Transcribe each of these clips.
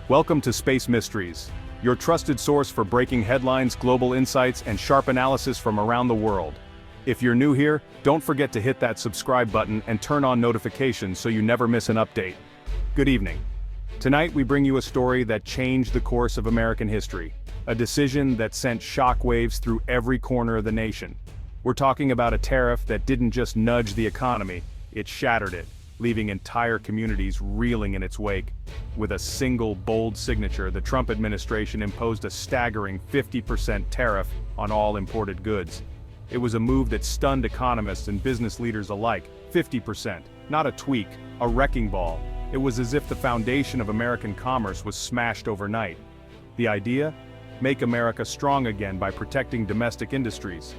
Welcome to Space Mysteries, your trusted source for breaking headlines, global insights, and sharp analysis from around the world. If you're new here, don't forget to hit that subscribe button and turn on notifications so you never miss an update. Good evening. Tonight we bring you a story that changed the course of American history, a decision that sent shockwaves through every corner of the nation. We're talking about a tariff that didn't just nudge the economy, it shattered it, leaving entire communities reeling in its wake. With a single bold signature, the Trump administration imposed a staggering 50% tariff on all imported goods. It was a move that stunned economists and business leaders alike. 50%, not a tweak, a wrecking ball. It was as if the foundation of American commerce was smashed overnight. The idea? Make America strong again by protecting domestic industries.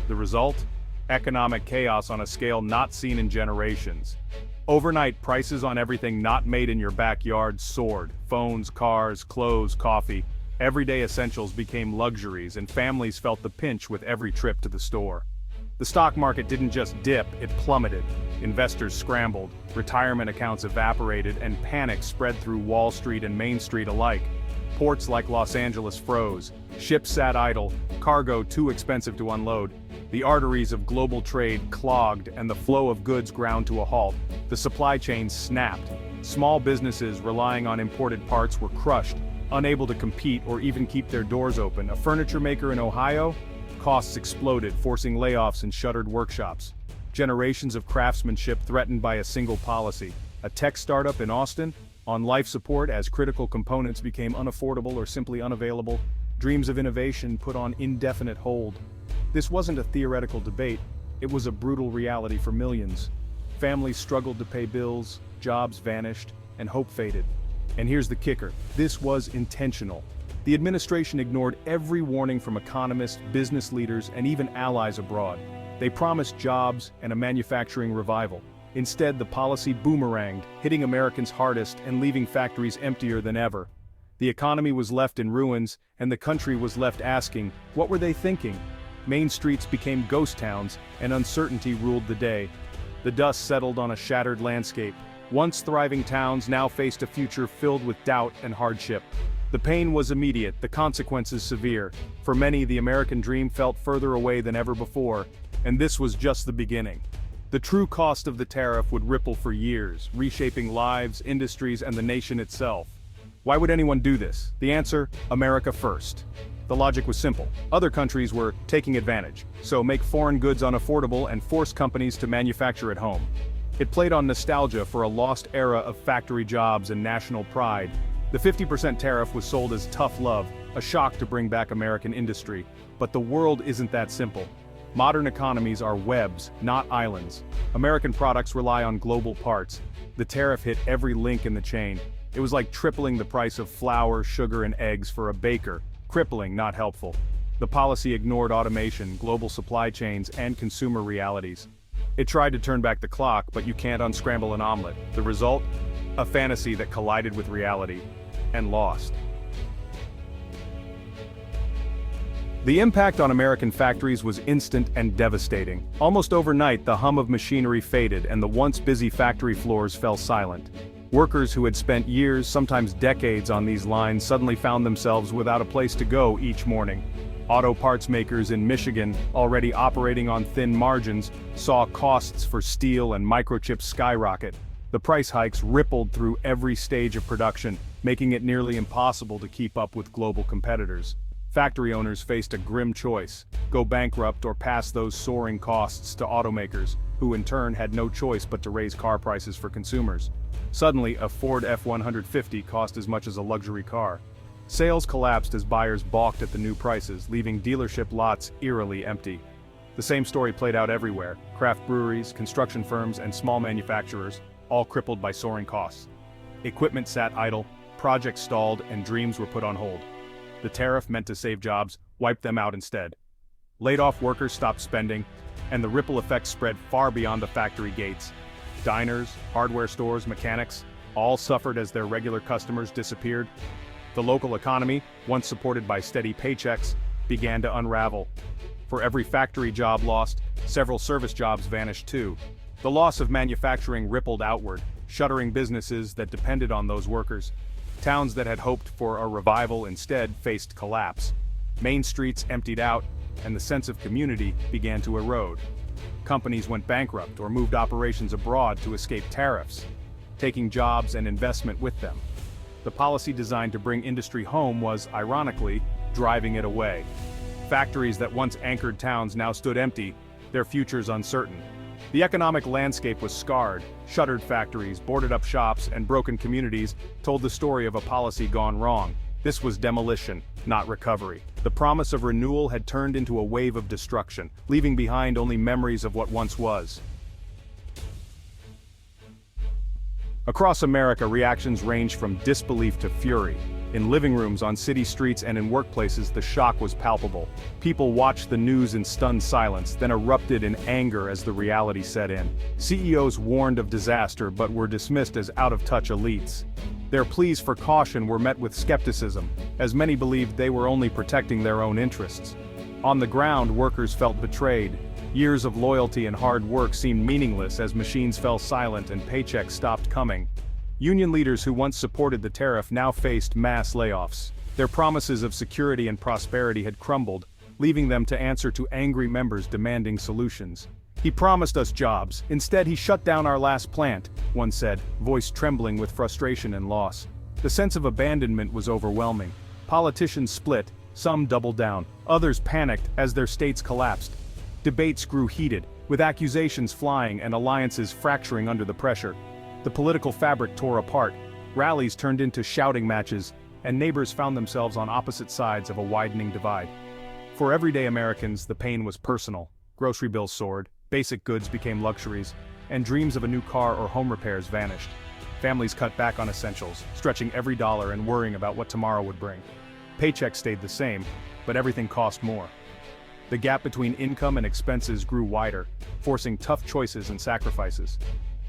The result? Economic chaos on a scale not seen in generations. Overnight, prices on everything not made in your backyard soared. Phones, cars, clothes, coffee. Everyday essentials became luxuries, and families felt the pinch with every trip to the store. The stock market didn't just dip, it plummeted. Investors scrambled, retirement accounts evaporated, and panic spread through Wall Street and Main Street alike. Ports like Los Angeles froze, ships sat idle, cargo too expensive to unload. The arteries of global trade clogged and the flow of goods ground to a halt. The supply chain snapped. Small businesses relying on imported parts were crushed, unable to compete or even keep their doors open. A furniture maker in Ohio? Costs exploded, forcing layoffs and shuttered workshops. Generations of craftsmanship threatened by a single policy. A tech startup in Austin? On life support as critical components became unaffordable or simply unavailable. Dreams of innovation put on indefinite hold. This wasn't a theoretical debate, it was a brutal reality for millions. Families struggled to pay bills, jobs vanished, and hope faded. And here's the kicker, this was intentional. The administration ignored every warning from economists, business leaders, and even allies abroad. They promised jobs and a manufacturing revival. Instead, the policy boomeranged, hitting Americans hardest and leaving factories emptier than ever. The economy was left in ruins, and the country was left asking, what were they thinking? Main streets became ghost towns, and uncertainty ruled the day. The dust settled on a shattered landscape. Once thriving towns now faced a future filled with doubt and hardship. The pain was immediate, the consequences severe. For many, the American dream felt further away than ever before, and this was just the beginning. The true cost of the tariff would ripple for years, reshaping lives, industries, and the nation itself. Why would anyone do this? The answer, America first. The logic was simple. Other countries were taking advantage, so make foreign goods unaffordable and force companies to manufacture at home. It played on nostalgia for a lost era of factory jobs and national pride. The 50% tariff was sold as tough love, a shock to bring back American industry. But the world isn't that simple. Modern economies are webs, not islands. American products rely on global parts. The tariff hit every link in the chain. It was like tripling the price of flour, sugar, and eggs for a baker. Crippling, not helpful. The policy ignored automation, global supply chains, and consumer realities. It tried to turn back the clock, but you can't unscramble an omelet. The result? A fantasy that collided with reality and lost. The impact on American factories was instant and devastating. Almost overnight, the hum of machinery faded and the once busy factory floors fell silent. Workers who had spent years, sometimes decades on these lines suddenly found themselves without a place to go each morning. Auto parts makers in Michigan, already operating on thin margins, saw costs for steel and microchips skyrocket. The price hikes rippled through every stage of production, making it nearly impossible to keep up with global competitors. Factory owners faced a grim choice: go bankrupt or pass those soaring costs to automakers, who in turn had no choice but to raise car prices for consumers. Suddenly, a Ford F-150 cost as much as a luxury car. Sales collapsed as buyers balked at the new prices, leaving dealership lots eerily empty. The same story played out everywhere: craft breweries, construction firms, and small manufacturers, all crippled by soaring costs. Equipment sat idle, projects stalled, and dreams were put on hold. The tariff meant to save jobs wiped them out instead. Laid-off workers stopped spending, and the ripple effect spread far beyond the factory gates. Diners, hardware stores, mechanics, all suffered as their regular customers disappeared. The local economy, once supported by steady paychecks, began to unravel. For every factory job lost, several service jobs vanished too. The loss of manufacturing rippled outward, shuttering businesses that depended on those workers. Towns that had hoped for a revival instead faced collapse. Main streets emptied out, and the sense of community began to erode. Companies went bankrupt or moved operations abroad to escape tariffs, taking jobs and investment with them. The policy designed to bring industry home was, ironically, driving it away. Factories that once anchored towns now stood empty, their futures uncertain. The economic landscape was scarred. Shuttered factories, boarded-up shops, and broken communities told the story of a policy gone wrong. This was demolition, not recovery. The promise of renewal had turned into a wave of destruction, leaving behind only memories of what once was. Across America, reactions ranged from disbelief to fury. In living rooms, on city streets, and in workplaces, the shock was palpable. People watched the news in stunned silence, then erupted in anger as the reality set in. CEOs warned of disaster but were dismissed as out-of-touch elites. Their pleas for caution were met with skepticism, as many believed they were only protecting their own interests. On the ground, workers felt betrayed. Years of loyalty and hard work seemed meaningless as machines fell silent and paychecks stopped coming. Union leaders who once supported the tariff now faced mass layoffs. Their promises of security and prosperity had crumbled, leaving them to answer to angry members demanding solutions. "He promised us jobs. Instead, he shut down our last plant," one said, voice trembling with frustration and loss. The sense of abandonment was overwhelming. Politicians split, some doubled down, others panicked as their states collapsed. Debates grew heated, with accusations flying and alliances fracturing under the pressure. The political fabric tore apart, rallies turned into shouting matches, and neighbors found themselves on opposite sides of a widening divide. For everyday Americans, the pain was personal. Grocery bills soared, basic goods became luxuries, and dreams of a new car or home repairs vanished. Families cut back on essentials, stretching every dollar and worrying about what tomorrow would bring. Paychecks stayed the same, but everything cost more. The gap between income and expenses grew wider, forcing tough choices and sacrifices.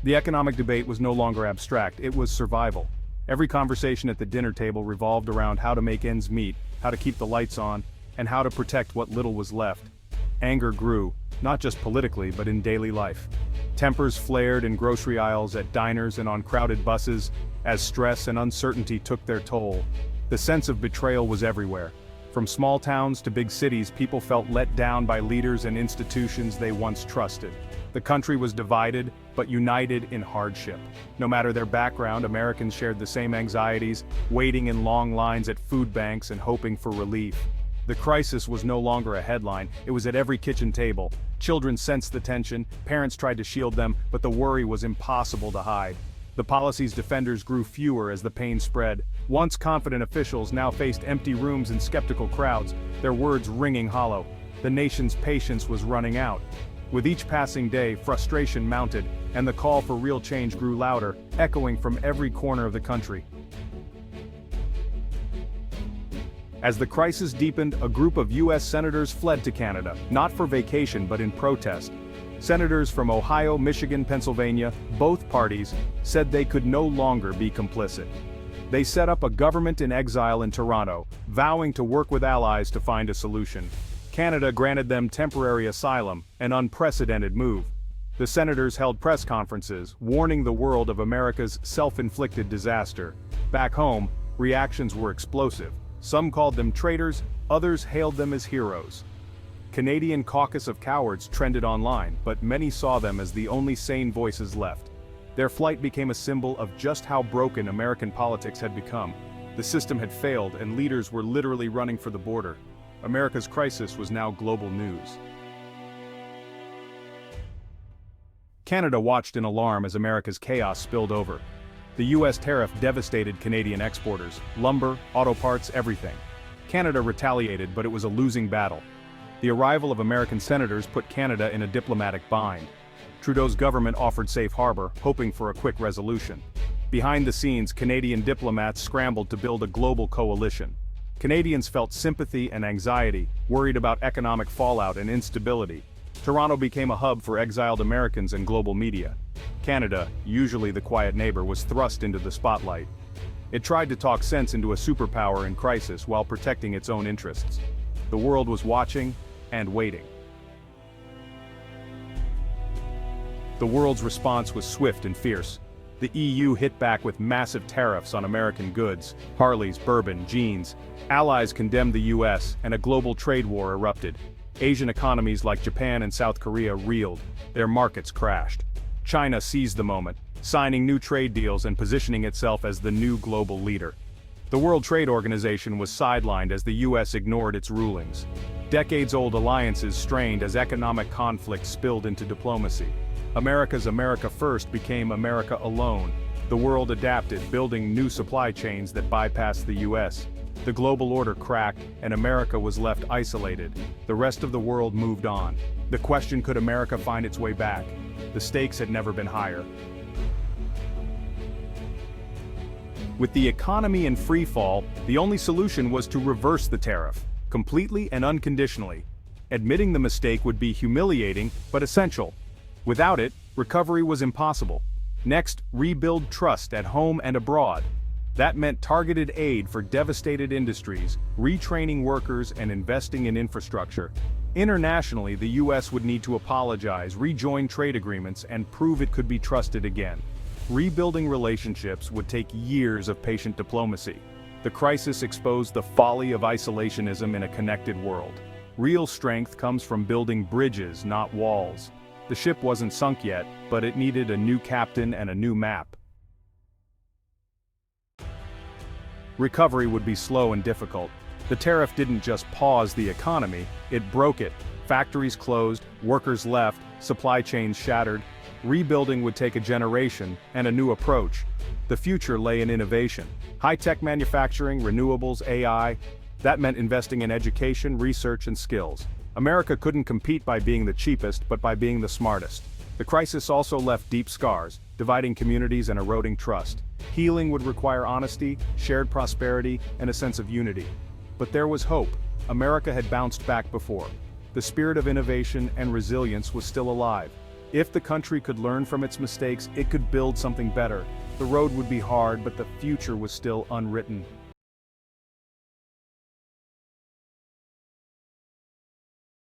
The economic debate was no longer abstract, it was survival. Every conversation at the dinner table revolved around how to make ends meet, how to keep the lights on, and how to protect what little was left. Anger grew, not just politically but in daily life. Tempers flared in grocery aisles, at diners, and on crowded buses, as stress and uncertainty took their toll. The sense of betrayal was everywhere. From small towns to big cities, people felt let down by leaders and institutions they once trusted. The country was divided, but united in hardship. No matter their background, Americans shared the same anxieties, waiting in long lines at food banks and hoping for relief. The crisis was no longer a headline, it was at every kitchen table. Children sensed the tension, parents tried to shield them, but the worry was impossible to hide. The policy's defenders grew fewer as the pain spread. Once confident officials now faced empty rooms and skeptical crowds, their words ringing hollow. The nation's patience was running out. With each passing day, frustration mounted, and the call for real change grew louder, echoing from every corner of the country. As the crisis deepened, a group of U.S. senators fled to Canada, not for vacation but in protest. Senators from Ohio, Michigan, Pennsylvania, both parties, said they could no longer be complicit. They set up a government in exile in Toronto, vowing to work with allies to find a solution. Canada granted them temporary asylum, an unprecedented move. The senators held press conferences, warning the world of America's self-inflicted disaster. Back home, reactions were explosive. Some called them traitors, others hailed them as heroes. Canadian Caucus of Cowards trended online, but many saw them as the only sane voices left. Their flight became a symbol of just how broken American politics had become. The system had failed, and leaders were literally running for the border. America's crisis was now global news. Canada watched in alarm as America's chaos spilled over. The U.S. tariff devastated Canadian exporters, lumber, auto parts, everything. Canada retaliated, but it was a losing battle. The arrival of American senators put Canada in a diplomatic bind. Trudeau's government offered safe harbor, hoping for a quick resolution. Behind the scenes, Canadian diplomats scrambled to build a global coalition. Canadians felt sympathy and anxiety, worried about economic fallout and instability. Toronto became a hub for exiled Americans and global media. Canada, usually the quiet neighbor, was thrust into the spotlight. It tried to talk sense into a superpower in crisis while protecting its own interests. The world was watching and waiting. The world's response was swift and fierce. The EU hit back with massive tariffs on American goods, Harleys, bourbon, jeans. Allies condemned the US, and a global trade war erupted. Asian economies like Japan and South Korea reeled. Their markets crashed. China seized the moment, signing new trade deals and positioning itself as the new global leader. The World Trade Organization was sidelined as the US ignored its rulings. Decades-old alliances strained as economic conflict spilled into diplomacy. America's America First became America Alone. The world adapted, building new supply chains that bypassed the US. The global order cracked, and America was left isolated. The rest of the world moved on. The question: could America find its way back? The stakes had never been higher. With the economy in free fall, the only solution was to reverse the tariff, completely and unconditionally. Admitting the mistake would be humiliating, but essential. Without it, recovery was impossible. Next, rebuild trust at home and abroad. That meant targeted aid for devastated industries, retraining workers, and investing in infrastructure. Internationally, the US would need to apologize, rejoin trade agreements, and prove it could be trusted again. Rebuilding relationships would take years of patient diplomacy. The crisis exposed the folly of isolationism in a connected world. Real strength comes from building bridges, not walls. The ship wasn't sunk yet, but it needed a new captain and a new map. Recovery would be slow and difficult. The tariff didn't just pause the economy, it broke it. Factories closed, workers left, supply chains shattered. Rebuilding would take a generation and a new approach. The future lay in innovation. High-tech manufacturing, renewables, AI. That meant investing in education, research, and skills. America couldn't compete by being the cheapest, but by being the smartest. The crisis also left deep scars, dividing communities and eroding trust. Healing would require honesty, shared prosperity, and a sense of unity. But there was hope. America had bounced back before. The spirit of innovation and resilience was still alive. If the country could learn from its mistakes, it could build something better. The road would be hard, but the future was still unwritten.